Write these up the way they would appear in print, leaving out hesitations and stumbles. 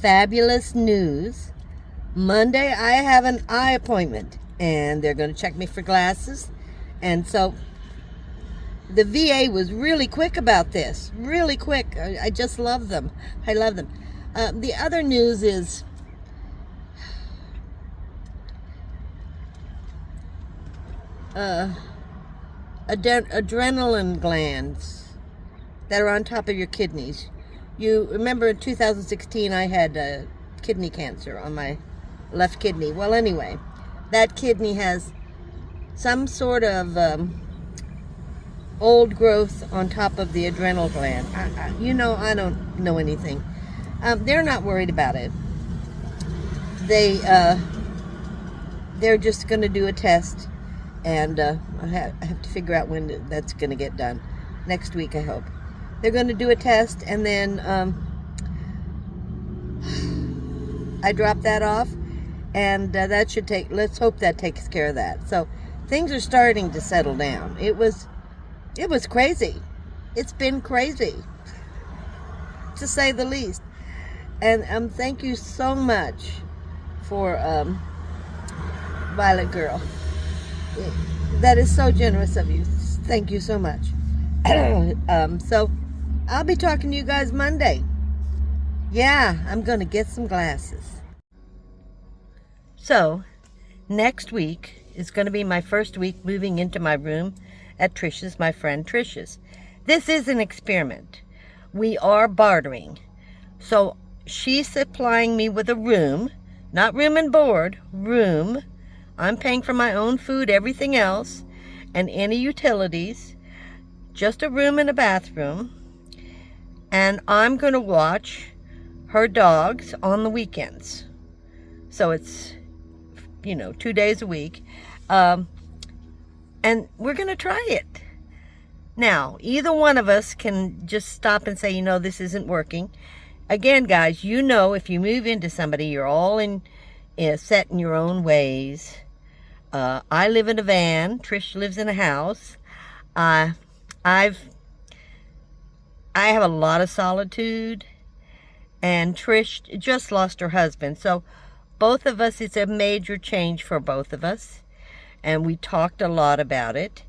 fabulous news. Monday, I have an eye appointment, and they're going to check me for glasses. And so the VA was really quick about this. Really quick. I just love them. I love them. The other news is adrenaline glands that are on top of your kidneys. You remember in 2016 I had kidney cancer on my left kidney. Well, anyway, that kidney has some sort of old growth on top of the adrenal gland. I don't know anything. They're not worried about it. They're just going to do a test, and I have to figure out when that's going to get done. Next week, I hope. They're going to do a test, and then I drop that off, and that should take, let's hope that takes care of that. So things are starting to settle down. It was crazy. It's been crazy, to say the least. And thank you so much for Violet Girl. That is so generous of you. Thank you so much. So I'll be talking to you guys Monday. Yeah, I'm going to get some glasses. So next week is going to be my first week moving into my room at Trish's, my friend Trish's. This is an experiment. We are bartering. So she's supplying me with a room, not room and board, room. I'm paying for my own food, everything else, and any utilities, just a room and a bathroom. And I'm going to watch her dogs on the weekends. So it's, 2 days a week. And we're going to try it. Now, either one of us can just stop and say, this isn't working. Again, guys, if you move into somebody, you're all set in your own ways. I live in a van. Trish lives in a house. I have a lot of solitude, and Trish just lost her husband. So both of us, it's a major change for both of us, and we talked a lot about it.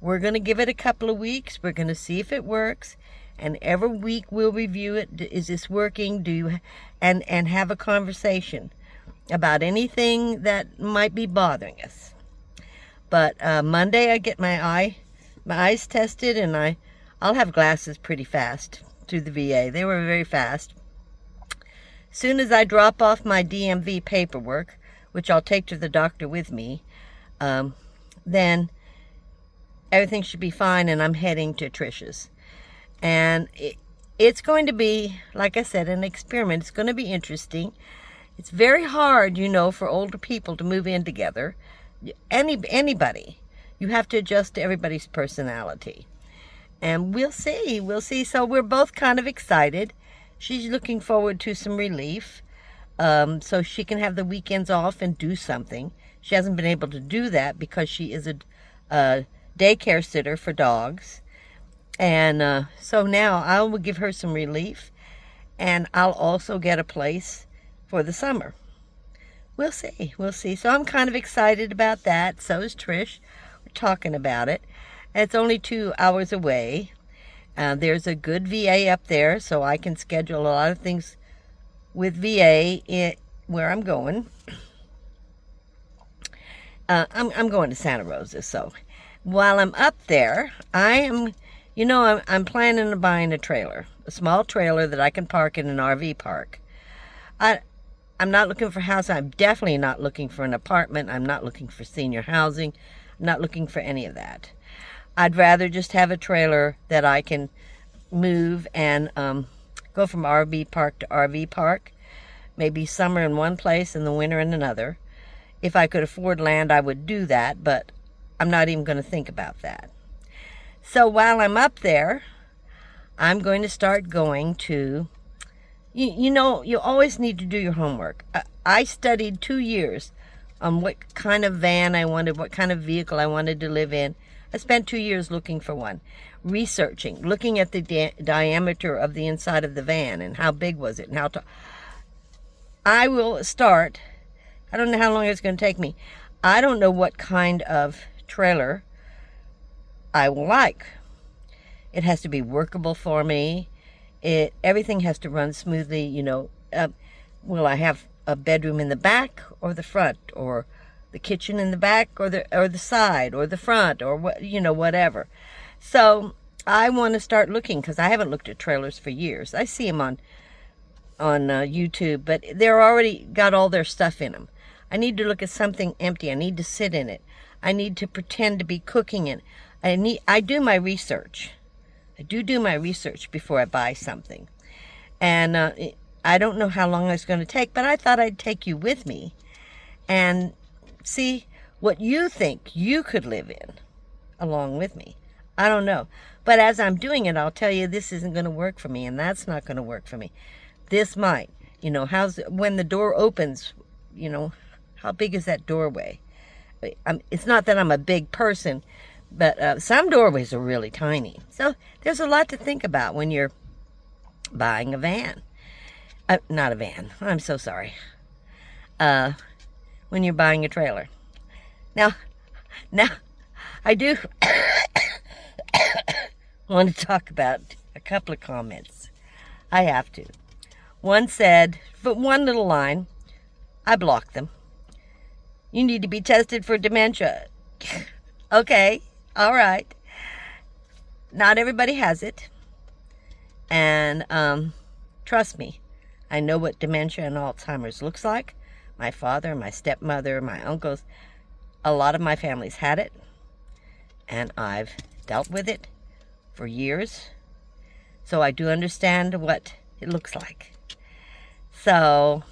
We're going to give it a couple of weeks. We're going to see if it works, and every week we'll review it. Is this working? And have a conversation about anything that might be bothering us. But Monday I get my eyes tested, and I'll have glasses pretty fast through the VA. They were very fast. As soon as I drop off my DMV paperwork, which I'll take to the doctor with me, then everything should be fine, and I'm heading to Trish's. And it's going to be, like I said, an experiment. It's going to be interesting. It's very hard, for older people to move in together. Anybody. You have to adjust to everybody's personality. And we'll see. So we're both kind of excited. She's looking forward to some relief, so she can have the weekends off and do something. She hasn't been able to do that because she is a daycare sitter for dogs. And so now I will give her some relief, and I'll also get a place for the summer. We'll see. So I'm kind of excited about that. So is Trish. We're talking about it. It's only 2 hours away. There's a good VA up there, so I can schedule a lot of things with VA where I'm going. I'm going to Santa Rosa, so while I'm up there, I'm planning on buying a trailer, a small trailer that I can park in an RV park. I'm not looking for a house. I'm definitely not looking for an apartment. I'm not looking for senior housing. I'm not looking for any of that. I'd rather just have a trailer that I can move and go from RV park to RV park. Maybe summer in one place and the winter in another. If I could afford land, I would do that, but I'm not even going to think about that. So while I'm up there, I'm going to start going to, you always need to do your homework. I studied 2 years on what kind of van I wanted, what kind of vehicle I wanted to live in. I spent 2 years looking for one, researching, looking at the diameter of the inside of the van and how big was it and how tall. I will start. I don't know how long it's going to take me. I don't know what kind of trailer I will like. It has to be workable for me. Everything has to run smoothly, you know. Will I have a bedroom in the back or the front, or the kitchen in the back or the side or the front, or what, you know, whatever. So I want to start looking, because I haven't looked at trailers for years. I see them on YouTube, but they're already got all their stuff in them. I need to look at something empty. I need to sit in it. I need to pretend to be cooking in it. I do my research. I do my research before I buy something. And I don't know how long it's going to take, but I thought I'd take you with me and see what you think you could live in along with me. I don't know. But as I'm doing it, I'll tell you this isn't going to work for me, and that's not going to work for me. This might. You know, when the door opens, you know, how big is that doorway? It's not that I'm a big person, but some doorways are really tiny. So there's a lot to think about when you're buying a van. Not a van. I'm so sorry. When you're buying a trailer. Now, I do want to talk about a couple of comments. I have to. One said, but one little line, I blocked them. You need to be tested for dementia. Okay, all right. Not everybody has it. And trust me, I know what dementia and Alzheimer's looks like. My father, my stepmother, my uncles, a lot of my family's had it. And I've dealt with it for years. So I do understand what it looks like. So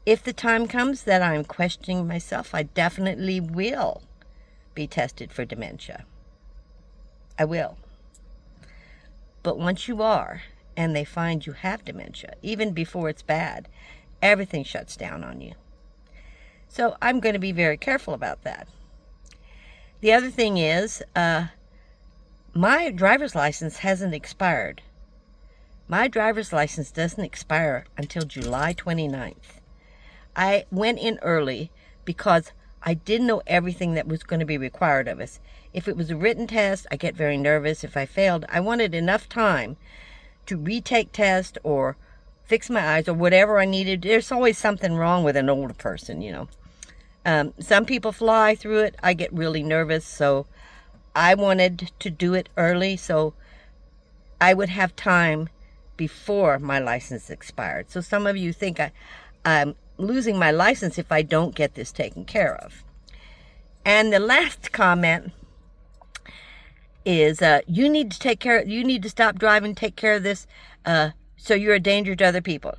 if the time comes that I'm questioning myself, I definitely will be tested for dementia. I will. But once you are, and they find you have dementia, even before it's bad, everything shuts down on you. So I'm going to be very careful about that. The other thing is, my driver's license hasn't expired. My driver's license doesn't expire until July 29th. I went in early because I didn't know everything that was going to be required of us. If it was a written test, I get very nervous. If I failed, I wanted enough time to retake test or fix my eyes or whatever I needed. There's always something wrong with an older person, you know. Some people fly through it. I get really nervous, so I wanted to do it early so I would have time before my license expired. So some of you think I'm losing my license if I don't get this taken care of. And the last comment is you need to stop driving, take care of this, so you're a danger to other people.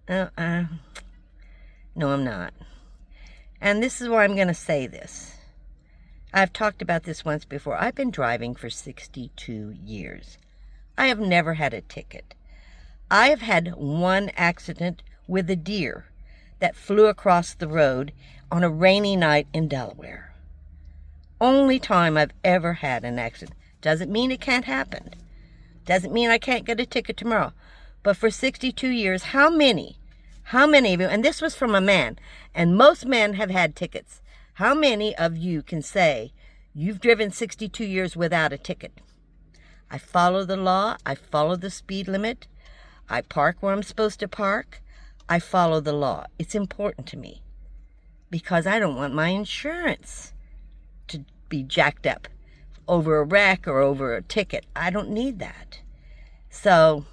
No, I'm not. And this is why I'm going to say this. I've talked about this once before. I've been driving for 62 years. I have never had a ticket. I have had one accident with a deer that flew across the road on a rainy night in Delaware. Only time I've ever had an accident. Doesn't mean it can't happen. Doesn't mean I can't get a ticket tomorrow. But for 62 years, how many of you, and this was from a man, and most men have had tickets. How many of you can say you've driven 62 years without a ticket? I follow the law. I follow the speed limit. I park where I'm supposed to park. I follow the law. It's important to me because I don't want my insurance to be jacked up over a wreck or over a ticket. I don't need that. So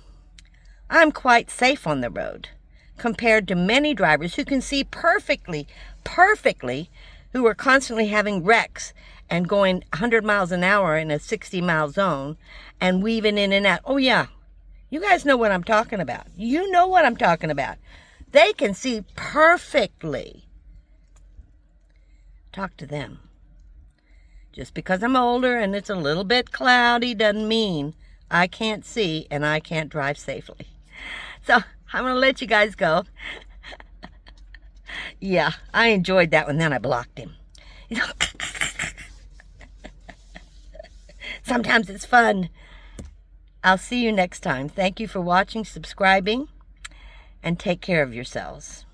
I'm quite safe on the road compared to many drivers who can see perfectly, who are constantly having wrecks and going 100 miles an hour in a 60-mile zone and weaving in and out. Oh, yeah. You guys know what I'm talking about. You know what I'm talking about. They can see perfectly. Talk to them. Just because I'm older and it's a little bit cloudy doesn't mean I can't see and I can't drive safely. So I'm going to let you guys go. Yeah, I enjoyed that one. Then I blocked him. You know, sometimes it's fun. I'll see you next time. Thank you for watching, subscribing, and take care of yourselves.